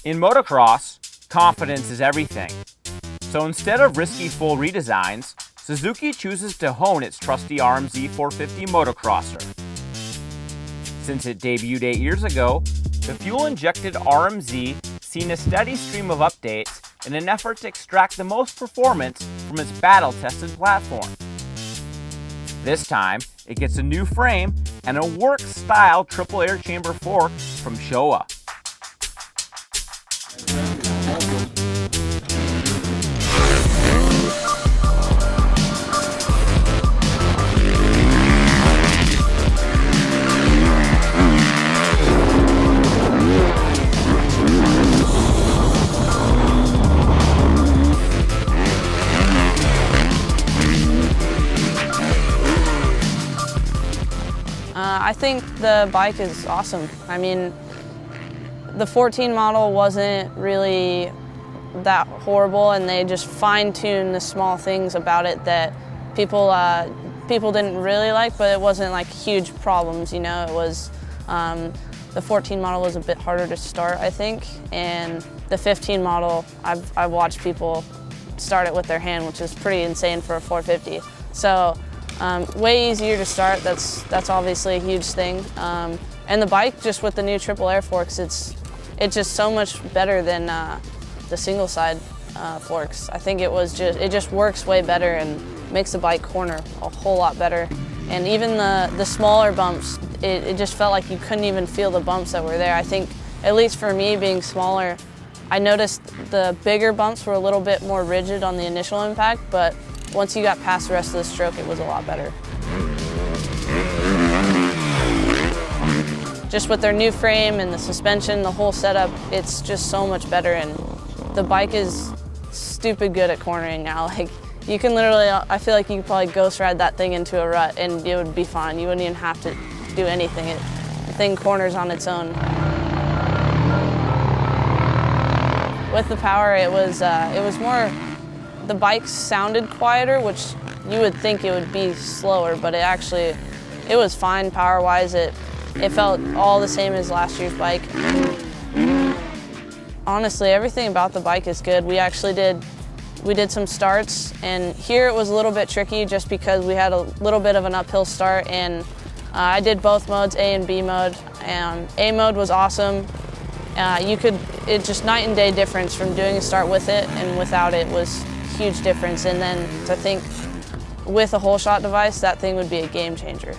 In motocross, confidence is everything. So instead of risky full redesigns, Suzuki chooses to hone its trusty RM-Z450 motocrosser. Since it debuted 8 years ago, the fuel-injected RM-Z seen a steady stream of updates in an effort to extract the most performance from its battle-tested platform. This time, it gets a new frame and a work-style triple air chamber fork from Showa. I think the bike is awesome. I mean, the 14 model wasn't really that horrible, and they just fine-tuned the small things about it that people didn't really like, but it wasn't like huge problems, you know. It was, the 14 model was a bit harder to start, I think, and the 15 model, I've watched people start it with their hand, which is pretty insane for a 450. So. Way easier to start, that's obviously a huge thing. And the bike, just with the new triple air forks, it's just so much better than the single side forks. I think it just works way better and makes the bike corner a whole lot better. And even the smaller bumps, it just felt like you couldn't even feel the bumps that were there. I think, at least for me being smaller, I noticed the bigger bumps were a little bit more rigid on the initial impact, but once you got past the rest of the stroke, it was a lot better. Just with their new frame and the suspension, the whole setup, it's just so much better, and the bike is stupid good at cornering now. Like, you can literally, I feel like you could probably ghost ride that thing into a rut and it would be fine. You wouldn't even have to do anything. The thing corners on its own. With the power, it was more, the bike sounded quieter, which you would think it would be slower, but it was fine power-wise. It felt all the same as last year's bike. Honestly, everything about the bike is good. We did some starts, and here it was a little bit tricky just because we had a little bit of an uphill start, and I did both modes, A and B mode, and A mode was awesome. It's just night and day difference from doing a start with it and without it was huge difference, and then I think with a whole shot device, that thing would be a game changer.